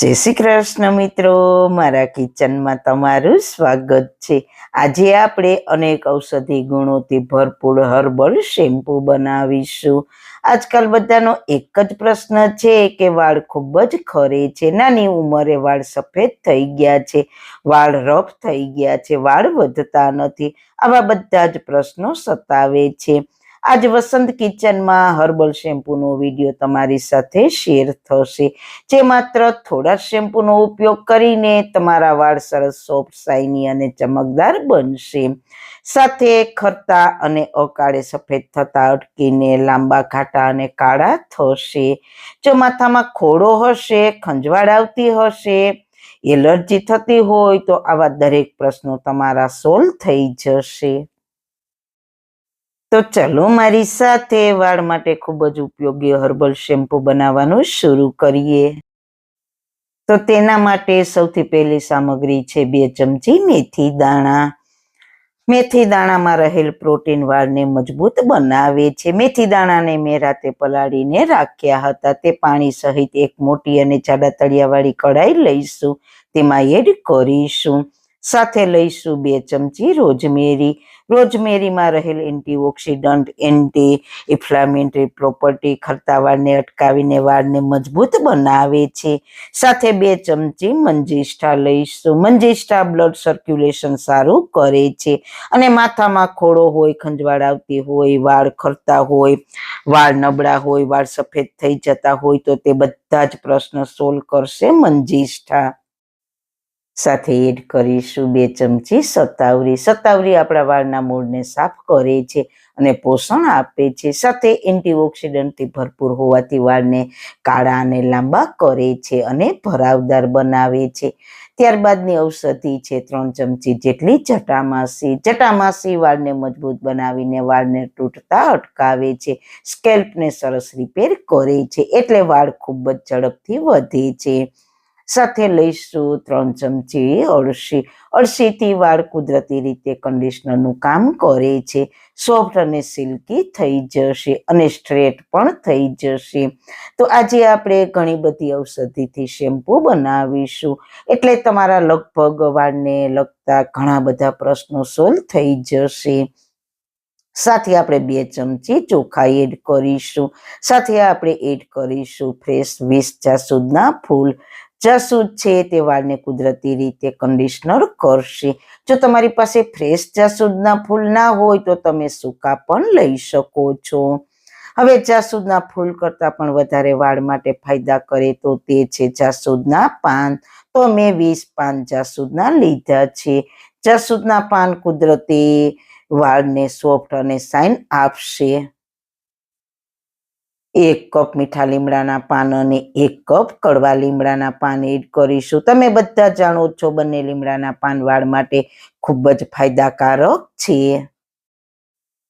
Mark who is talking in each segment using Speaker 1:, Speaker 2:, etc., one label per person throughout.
Speaker 1: જય શ્રી કૃષ્ણ મિત્રો, મારા કિચનમાં તમારું સ્વાગત છે। આજે આપણે અનેક ઔષધિ ગુણોથી ભરપૂર હર્બલ શેમ્પૂ બનાવીશું। આજકાલ બધાનો એક જ પ્રશ્ન છે કે વાળ ખૂબ જ ખરે છે, નાની ઉંમરે વાળ સફેદ થઈ ગયા છે, વાળ રફ થઈ ગયા છે, વાળ વધતા નથી, આવા બધા જ પ્રશ્નો સતાવે છે। આજ વસંત કિચનમાં હર્બલ શેમ્પૂનો વિડીયો તમારી સાથે શેર થશે, જે માત્ર થોડા શેમ્પૂનો ઉપયોગ કરીને તમારા વાળ સરસ સોફ્ટ, શાઇની અને ચમકદાર બનશે। સાથે ખરતા અને અકાળે સફેદ થતા અટકીને લાંબા ઘાટા અને કાળા થશે। જો માથામાં ખોડો હશે, ખંજવાળ આવતી હશે, એલર્જી થતી હોય તો આવા દરેક પ્રશ્નો તમારા સોલ્વ થઈ જશે। તો ચલો મારી સાથે વાળ માટે ખૂબ જ ઉપયોગી હર્બલ શેમ્પૂ બનાવવાનું શરૂ કરીએ। તો તેના માટે સૌથી પહેલી સામગ્રી છે 2 ચમચી મેથી દાણા। મેથી દાણામાં રહેલ પ્રોટીન વાળને મજબૂત બનાવે છે। મેથી દાણાને મેં રાતે પલાળીને રાખ્યા હતા। તે પાણી સહિત એક મોટી અને જાડા તળિયાવાળી કઢાઈ લઈશું, તેમાં એડ કરીશું। સાથે લઈશું 2 ચમચી રોઝમેરી। રોઝમેરીમાં રહેલ એન્ટીઓક્સિડન્ટ, એન્ટી ઇન્ફ્લામેટરી પ્રોપર્ટી ખરતા વાળને અટકાવીને વાળને મજબૂત બનાવે છે। સાથે 2 ચમચી મંજીષ્ઠા લઈશું। મંજીષ્ઠા બ્લડ સર્ક્યુલેશન સારું કરે છે અને માથામાં ખોડો હોય, ખંજવાળ આવતી હોય, વાળ ખરતા હોય, વાળ નબળા હોય, વાળ સફેદ થઈ જતા હોય તો તે બધા જ પ્રશ્ન સોલ્વ કરશે મંજીષ્ઠા। સાથે એડ કરીશું 2 ચમચી શતાવરી। શતાવરી આપણા વાળના મૂળને સાફ કરે છે અને પોષણ આપે છે। સાથે એન્ટીઓક્સિડન્ટથી ભરપૂર હોવાથી વાળને કાળા અને લાંબા કરે છે અને ભરાવદાર બનાવે છે। ત્યારબાદની ઔષધિ છે 3 ચમચી જેટલી જટામાસી। જટામાસી વાળને મજબૂત બનાવીને વાળને તૂટતા અટકાવે છે, સ્કેલ્પને સરસ રિપેર કરે છે, એટલે વાળ ખૂબ જ ઝડપથી વધે છે। સાથે લઈશું 3 ચમચી અળસી। અળસીથી વાળ કુદરતી રીતે કન્ડિશનરનું કામ કરે છે, સોફ્ટ અને સિલ્કી થઈ જશે અને સ્ટ્રેટ પણ થઈ જશે। તો આજે આપણે ઘણી બધી ઔષધિથી શેમ્પૂ બનાવીશું, એટલે તમારા લગભગ વાળને લગતા ઘણા બધા પ્રશ્નો સોલ્વ થઈ જશે। સાથે આપણે 2 ચમચી ચોખા એડ કરીશું। સાથે આપણે એડ કરીશું ફ્રેશ 20 જાસૂદના ફૂલ। જાસૂદ છે તે વાળને કુદરતી રીતે કન્ડિશનર કરશે। જો તમારી પાસે ફ્રેશ જાસૂદના ફૂલ ના હોય તો તમે સૂકા પણ લઈ શકો છો। હવે જાસૂદના ફૂલ કરતાં પણ વધારે વાળ માટે ફાયદા કરે તો તે છે જાસૂદના પાન। તો મેં 20 પાન જાસૂદના લીધા છે। જાસૂદના પાન કુદરતી વાળને સોફ્ટ અને શાઇન આપશે। 1 કપ મીઠા લીમડાના પાન અને 1 કપ કડવા લીમડાના પાન એડ કરીશું। તમે બધા જાણો છો બંને લીમડાના પાન વાળ માટે ખૂબ જ ફાયદાકારક છે।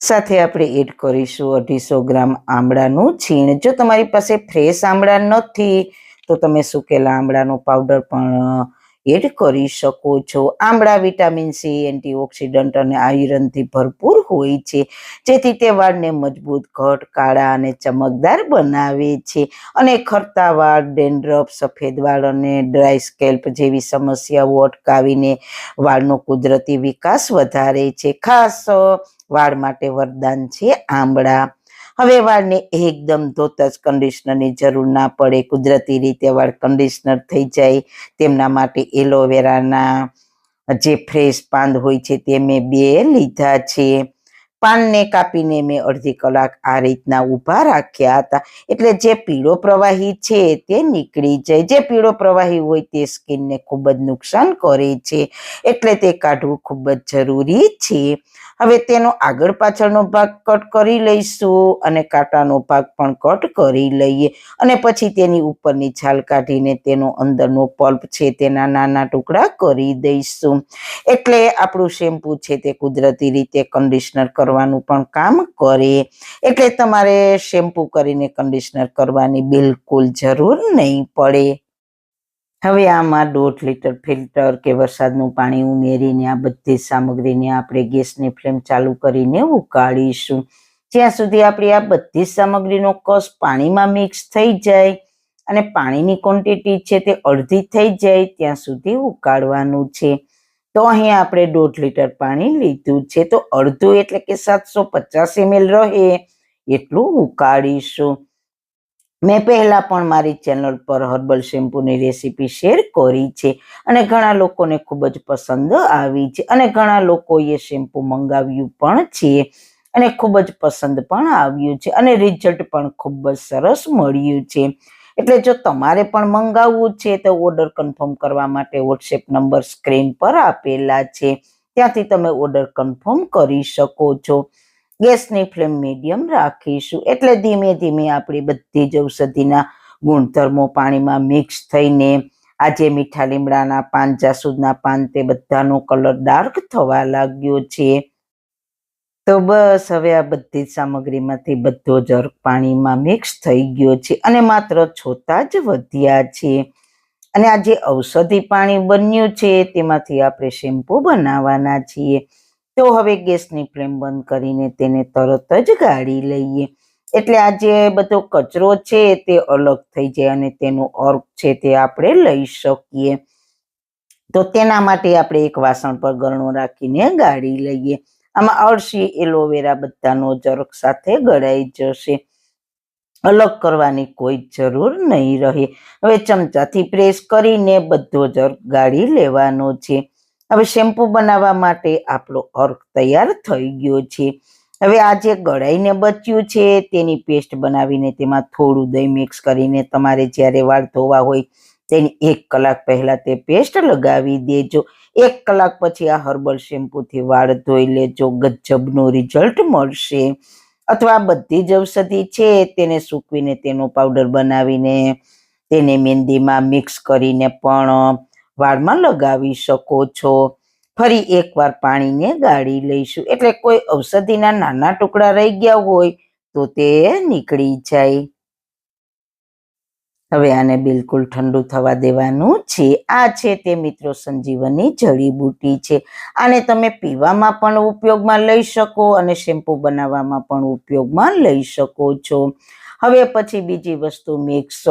Speaker 1: સાથે આપણે એડ કરીશું 250 ગ્રામ આમળાનું છીણ। જો તમારી પાસે ફ્રેશ આમળા નથી તો તમે સૂકેલા આમળાનો પાવડર પણ એડ કરી શકો છો। આમળા વિટામિન સી, એન્ટીઓક્સિડન્ટ અને આયરનથી ભરપૂર હોય છે, જેથી તે વાળને મજબૂત, ઘટ, કાળા અને ચમકદાર બનાવે છે અને ખરતા વાળ, ડેન્ડ્રફ, સફેદ વાળ અને ડ્રાય સ્કેલ્પ જેવી સમસ્યાઓ અટકાવીને વાળનો કુદરતી વિકાસ વધારે છે। ખાસ વાળ માટે વરદાન છે આંબળા। હવે વાળને એકદમ ધોતા જ કન્ડિશનરની જરૂર ના પડે, કુદરતી રીતે વાળ કન્ડિશનર થઈ જાય તેમના માટે એલોવેરાના જે ફ્રેશ પાન હોય છે તે મેં 2 લીધા છે। પાનને કાપીને મેં અડધી કલાક આ રીતના ઊભા રાખ્યા હતા, એટલે જે પીળો પ્રવાહી છે તે નીકળી જાય। જે પીળો પ્રવાહી હોય તે સ્કિનને ખૂબ જ નુકસાન કરે છે, એટલે તે કાઢવું ખૂબ જ જરૂરી છે। હવે તેનો આગળ પાછળનો ભાગ કટ કરી લઈશું અને કાંટાનો ભાગ પણ કટ કરી લઈએ અને પછી તેની ઉપરની છાલ કાઢીને તેનો અંદરનો પલ્પ છે તેના નાના ટુકડા કરી દઈશું, એટલે આપણું શેમ્પૂ છે તે કુદરતી રીતે કન્ડિશનર કરવાનું પણ કામ કરે। એટલે તમારે શેમ્પૂ કરીને કન્ડિશનર કરવાની બિલકુલ જરૂર નહીં પડે। હવે આમાં 1.5 લીટર ફિલ્ટર કે વરસાદનું પાણી ઉમેરીને આ બધી સામગ્રીને આપણે ગેસની ફ્લેમ ચાલુ કરીને ઉકાળીશું, જ્યાં સુધી આપણી આ બધી સામગ્રીનો કસ પાણીમાં મિક્સ થઈ જાય અને પાણીની ક્વોન્ટિટી છે તે અડધી થઈ જાય ત્યાં સુધી ઉકાળવાનું છે. તો અહીંયા આપણે 1.5 લીટર પાણી લીધું છે, તો અડધું એટલે કે 750 ml રહે એટલું ઉકાળીશું. મેં પહેલા પણ મારી ચેનલ પર હર્બલ શેમ્પૂની રેસીપી શેર કરી છે અને ઘણા લોકોને ખૂબ જ પસંદ આવી છે અને ઘણા લોકોએ શેમ્પૂ મંગાવ્યું પણ છે અને ખૂબ જ પસંદ પણ આવ્યું છે અને રિઝલ્ટ પણ ખૂબ જ સરસ મળ્યું છે. એટલે જો તમારે પણ મંગાવવું છે તો ઓર્ડર કન્ફર્મ કરવા માટે વોટ્સએપ નંબર સ્ક્રીન પર આપેલા છે, ત્યાંથી તમે ઓર્ડર કન્ફર્મ કરી શકો છો. ગેસની ફ્લેમ મીડિયમ રાખીશું એટલે ધીમે ધીમે આપણી બધી જ ઔષધિના ગુણધર્મો પાણીમાં મિક્સ થઈને આજે મીઠા લીમડાના પાન, જાસૂદના પાન તે બધાનો કલર ડાર્ક થવા લાગ્યો છે. તો બસ હવે આ બધી જ સામગ્રીમાંથી બધો જ અર્ક પાણીમાં મિક્સ થઈ ગયો છે અને માત્ર છોતા જ વધ્યા છે. અને આ જે ઔષધિ પાણી બન્યું છે તેમાંથી આપણે શેમ્પૂ બનાવવાના છીએ. તો હવે ગેસની ફ્લેમ બંધ કરીને તેને તરત જ ગાળી લઈએ એટલે આ જે બધો કચરો છે તે અલગ થઈ જાય અને તેનો અર્ક છે તે આપણે લઈ શકીએ. તો તેના માટે આપણે એક વાસણ પર ગરણો રાખીને ગાળી લઈએ. આમાં અળસી, એલોવેરા બધાનો જ અર્ક સાથે ગળાઈ જશે, અલગ કરવાની કોઈ જરૂર નહીં રહે. હવે ચમચાથી પ્રેસ કરીને બધો જ અર્ક ગાળી લેવાનો છે. હવે શેમ્પૂ બનાવવા માટે આપણો અર્ક તૈયાર થઈ ગયો છે. હવે આ જે ગળાઈને બચ્યું છે તેની પેસ્ટ બનાવીને તેમાં થોડું દહીં મિક્સ કરીને તમારે જ્યારે વાળ ધોવા હોય તેની 1 કલાક પહેલા તે પેસ્ટ લગાવી દેજો. 1 કલાક પછી આ હર્બલ શેમ્પૂથી વાળ ધોઈ લેજો, ગજબનું રિઝલ્ટ મળશે. અથવા બધી જ ઔષધિ છે તેને સૂકવીને તેનો પાવડર બનાવીને તેને મહેંદીમાં મિક્સ કરીને પણ વાળમાં લગાવી શકો છો. ફરી એકવાર પાણીને ગાળી લઈશું એટલે કોઈ ઔષધિના નાના ટુકડા રહી ગયા હોય તો તે નીકળી જાય. હવે આને બિલકુલ ઠંડુ થવા દેવાનું છે. આ છે તે મિત્રો સંજીવની જડીબુટી છે. આને તમે પીવામાં પણ ઉપયોગમાં લઈ શકો અને શેમ્પૂ બનાવવામાં પણ ઉપયોગમાં લઈ શકો છો. હવે પછી બીજી વસ્તુ મિક્સ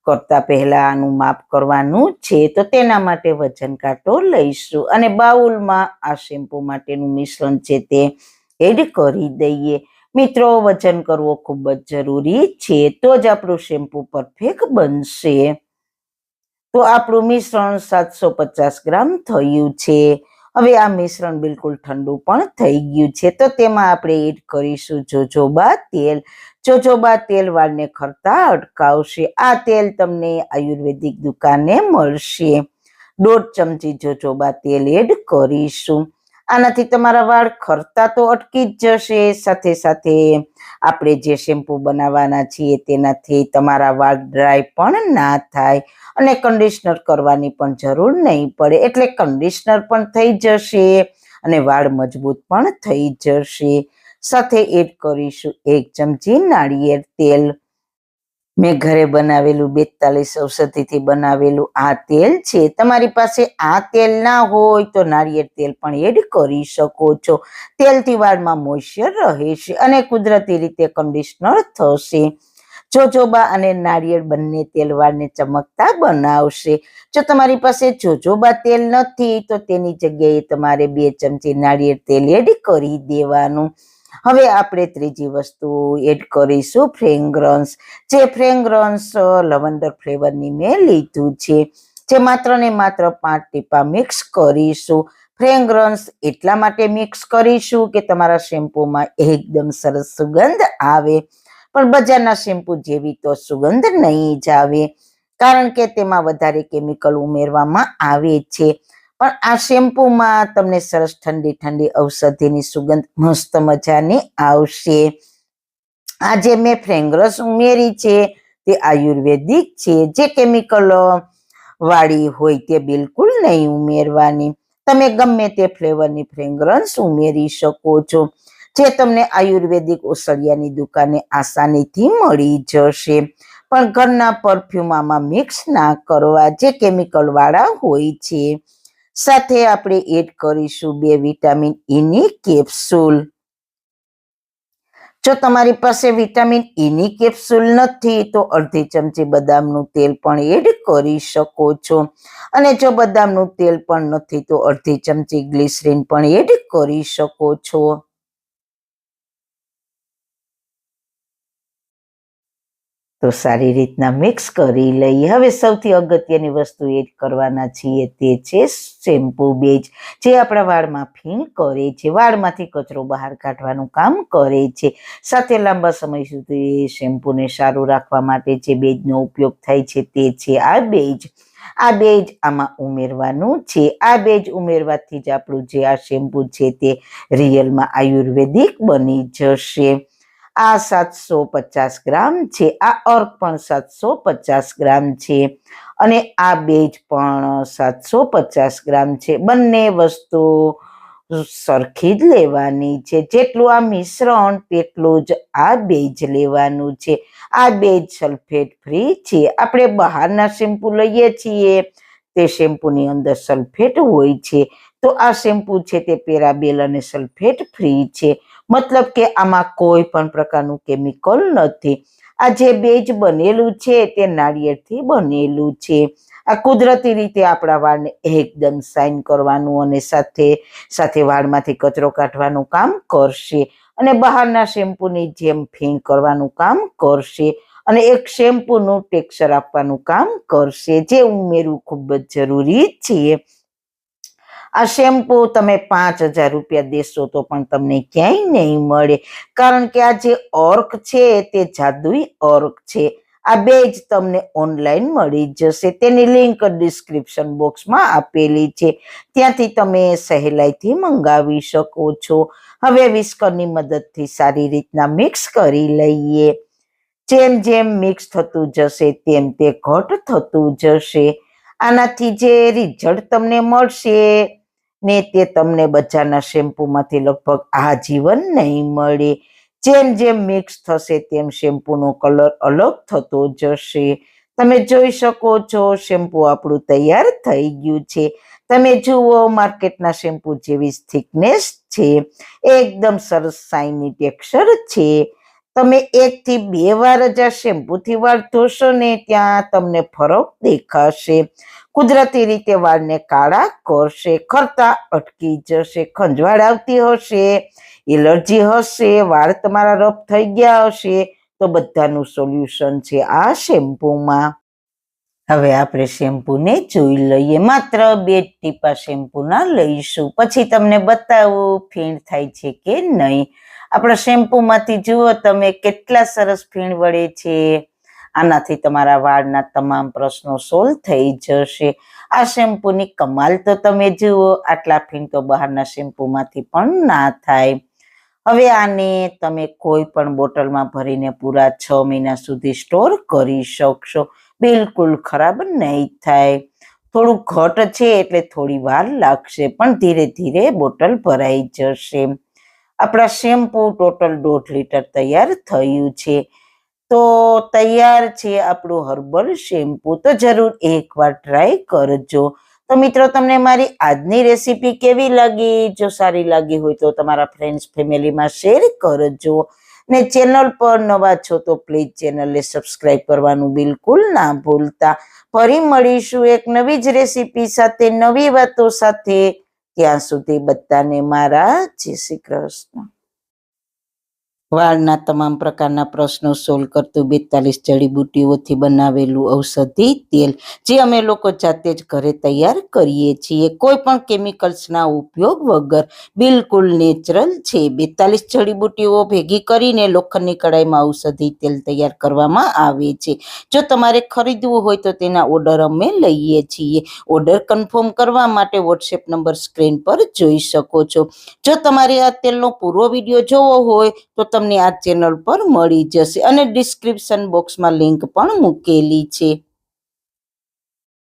Speaker 1: કરતા પહેલા આનું માપ કરવાનું છે, તો તેના માટે વજન કાંટો લઈશું અને બાઉલમાં આ શેમ્પૂ માટેનું મિશ્રણ છે તે એડ કરી દઈએ. મિત્રો, વજન કરવો ખૂબ જ જરૂરી છે, તો જ આપણું શેમ્પૂ પરફેક્ટ બનશે. તો આપણું મિશ્રણ 750 ગ્રામ થયું છે. હવે આ મિશ્રણ બિલકુલ ઠંડુ પણ થઈ ગયું છે, તો તેમાં આપણે એડ કરીશું જોજોબા તેલ. જોજોબા તેલ વાળને ખરતા અટકાવશે. આ તેલ તમને આયુર્વેદિક દુકાને મળશે. 1.5 ચમચી જોજોબા તેલ એડ કરીશું. આનાથી તમારા વાળ ખરતા તો અટકી જ જશે, સાથે સાથે આપણે જે શેમ્પૂ બનાવવાના છીએ તેનાથી તમારા વાળ ડ્રાય પણ ના થાય અને કન્ડિશનર કરવાની પણ જરૂર નહીં પડે. એટલે કન્ડિશનર પણ થઈ જશે અને વાળ મજબૂત પણ થઈ જશે. સાથે એડ કરીશું 1 ચમચી નાળિયેર તેલ. મેં ઘરે બનાવેલું 42 ઔષધિથી બનાવેલું આ તેલ છે. તમારી પાસે આ તેલ ના હોય તો નાળિયેર તેલ પણ એડ કરી શકો છો. તેલથી વાળમાં મોઇશ્ચર રહેશે અને કુદરતી રીતે કન્ડિશનર થશે. જોજોબા અને નાળિયેર બંને તેલ વાળને ચમકતા બનાવશે. જો તમારી પાસે જોજોબા તેલ નથી તો તેની જગ્યાએ તમારે 2 ચમચી નાળિયેર તેલ એડ કરી દેવાનું. હવે આપણે ત્રીજી વસ્તુ એડ કરીશું ફ્રેગ્રન્સ. જે ફ્રેગ્રન્સ લવંડર ફ્લેવરની મેં લીધું છે, જે માત્ર ને માત્ર 5 ટીપા મિક્સ કરીશું. ફ્રેગ્રન્સ એટલા માટે મિક્સ કરીશું કે તમારા શેમ્પૂમાં એકદમ સરસ સુગંધ આવે, પણ બજારના શેમ્પૂ જેવી તો સુગંધ નહીં જ આવે, કારણ કે તેમાં વધારે કેમિકલ ઉમેરવામાં આવે છે. પણ આ શેમ્પૂમાં તમને સરસ ઠંડી ઠંડી ઔષધિની સુગંધ મસ્ત મજાની આવશે. આ જે મેં ફ્રેગ્રન્સ ઉમેરી છે તે આયુર્વેદિક છે. જે કેમિકલ વાળી હોય તે બિલકુલ નહીં ઉમેરવાની. તમે ગમે તે ફ્લેવરની ફ્રેગ્રન્સ ઉમેરી શકો છો, જે તમને આયુર્વેદિક ઓસડિયાની દુકાને આસાનીથી મળી જશે. પણ ઘરના પરફ્યુમ આમાં મિક્સ ના કરવા, જે કેમિકલ વાળા હોય છે. સાથે આપણે એડ કરીશું 2 વિટામિન ઈની કેપ્સ્યુલ. જો તમારી પાસે વિટામિન ઈની કેપ્સ્યુલ નથી તો અડધી ચમચી બદામનું તેલ પણ એડ કરી શકો છો. અને જો બદામનું તેલ પણ નથી તો અડધી ચમચી ગ્લિસરીન પણ એડ કરી શકો છો. તો સારી રીતના મિક્સ કરી લઈએ. હવે સૌથી અગત્યની વસ્તુ એડ કરવાના છીએ તે છે શેમ્પુ બેઝ, જે આપણા વાળમાં ફીણ કરે છે, વાળમાંથી કચરો બહાર કાઢવાનું કામ કરે છે. સાથે લાંબા સમય સુધી શેમ્પૂને સારું રાખવા માટે જે બેઝનો ઉપયોગ થાય છે તે છે આ બેઝ. આ બેઝ આમાં ઉમેરવાનું છે. આ બેઝ ઉમેરવાથી જ આપણું જે આ શેમ્પુ છે તે રિયલમાં આયુર્વેદિક બની જશે. આ 750 ગ્રામ છે. આ અર્ક પણ 750 ગ્રામ છે અને આ બેઝ પણ 750 ગ્રામ છે. બંને વસ્તુ સરખી જ લેવાની છે. જેટલું આ મિશ્રણ તેટલું જ આ બેઝ લેવાનું છે. આ બેઝ સલ્ફેટ ફ્રી છે. આપણે બહારના શેમ્પુ લઈએ છીએ તે શેમ્પૂની અંદર સલ્ફેટ હોય છે, તો આ શેમ્પુ છે તે પેરાબેલ અને સલ્ફેટ ફ્રી છે. મતલબ કે આમાં કોઈ પણ પ્રકારનું કેમિકલ નથી. આ જે બેઝ બનેલું છે તે નાળિયેરથી બનેલું છે. આ કુદરતી રીતે આપણા વાળને એકદમ શાઇન કરવાનું અને સાથે સાથે વાળમાંથી કચરો કાઢવાનું કામ કરશે અને બહારના શેમ્પૂની જેમ ફીણ કરવાનું કામ કરશે અને એક શેમ્પૂનું ટેક્સચર આપવાનું કામ કરશે, જે ઉમેરવું ખૂબ જ જરૂરી છે. આ શેમ્પુ તમે 5000 રૂપિયા દેશો તો પણ તમને ક્યાંય નહીં મળે, કારણ કે આ જે અર્ક છે તે જાદુઈ અર્ક છે. આ બેઝ તમને ઓનલાઈન મળી જશે. તેની લિંક ડિસ્ક્રિપ્શન બોક્સમાં આપેલી છે, ત્યાંથી તમે સહેલાઈથી મંગાવી શકો છો. હવે વિસ્કરની મદદથી સારી રીતના મિક્સ કરી લઈએ. જેમ જેમ મિક્સ થતું જશે તેમ તે ઘટ થતું જશે. આનાથી જે રિઝલ્ટ તમને મળશે ને તે તમને બજારના શેમ્પૂમાંથી લગભગ આજીવન નહીં મળે. જેમ જેમ મિક્સ થશે તેમ શેમ્પૂનો કલર અલગ થતો જશે. તમે જોઈ શકો છો શેમ્પૂ આપણું તૈયાર થઈ ગયું છે. તમે જુઓ માર્કેટના શેમ્પૂ જેવી થિકનેસ છે, એકદમ સરસ શાઇની ટેક્સચર છે. તમે 1 થી 2 વાર જ આ શેમ્પૂથી વાળ ધોશો ને ત્યાં તમને ફરક દેખાશે. કુદરતી રીતે વાળને કાળા કરશે, ખરતા અટકી જશે. ખંજવાળ આવતી હશે, એલર્જી હશે, વાળ તમારા રફ થઈ ગયા હશે, તો બધાનું સોલ્યુશન છે આ શેમ્પૂમાં. હવે આપણે શેમ્પૂને જોઈ લઈએ. માત્ર 2 ટીપા શેમ્પૂના લઈશું, પછી તમને બતાવું ફીણ થાય છે કે નહીં. આપણા શેમ્પૂમાંથી જુઓ તમે કેટલા સરસ ફીણ વળે છે. આનાથી તમારા વાળના તમામ પ્રશ્નો સોલ્વ થઈ જશે. આ શેમ્પૂની કમાલ તો તમે જુઓ, આટલા ફીણ તો બહારના શેમ્પૂમાંથી પણ ના થાય. હવે આને તમે કોઈ પણ બોટલમાં ભરીને પૂરા 6 મહિના સુધી સ્ટોર કરી શકશો. બિલકુલ ખરાબ નહીં થાય. થોડું ઘટ છે એટલે થોડી વાર લાગશે, પણ ધીરે ધીરે બોટલ ભરાઈ જશે. આપણા શેમ્પૂ ટોટલ 1.5 લીટર તૈયાર થયું છે. તો તૈયાર છે આપણું હર્બલ શેમ્પૂ. તો જરૂર એકવાર ટ્રાય કરજો. તો મિત્રો, તમને મારી આજની રેસીપી કેવી લાગી? જો સારી લાગી હોય તો તમારા ફ્રેન્ડ્સ ફેમિલીમાં શેર કરજો. ને ચેનલ પર નવા છો તો પ્લીઝ ચેનલને સબસ્ક્રાઇબ કરવાનું બિલકુલ ના ભૂલતા. ફરી મળીશું એક નવી જ રેસીપી સાથે, નવી વાતો સાથે. ત્યાં સુધી બધાને મારા જય શ્રી કૃષ્ણ. વાળના તમામ પ્રકારના પ્રશ્નો સોલ્વ કરતું 42 જડીબુટ્ટીઓથી બનાવેલું ઔષધિ તેલ, જે અમે લોકો જાતે જ ઘરે તૈયાર કરીએ છીએ, કોઈ પણ કેમિકલ્સના ઉપયોગ વગર. બિલકુલ નેચરલ છે. 42 જડીબુટ્ટીઓ ભેગી કરીને લોખંડની કડાઈમાં ઔષધિ તેલ તૈયાર કરવામાં આવે છે. જો તમારે ખરીદવું હોય તો તેના ઓર્ડર અમે લઈએ છીએ. ઓર્ડર કન્ફર્મ કરવા માટે વોટ્સએપ નંબર સ્ક્રીન પર જોઈ શકો છો. જો તમારે આ તેલનો પૂરો વિડીયો જોવો હોય તો તમને આ ચેનલ પર મળી જશે અને ડિસ્ક્રિપ્શન બોક્સમાં લિંક પણ મૂકેલી છે.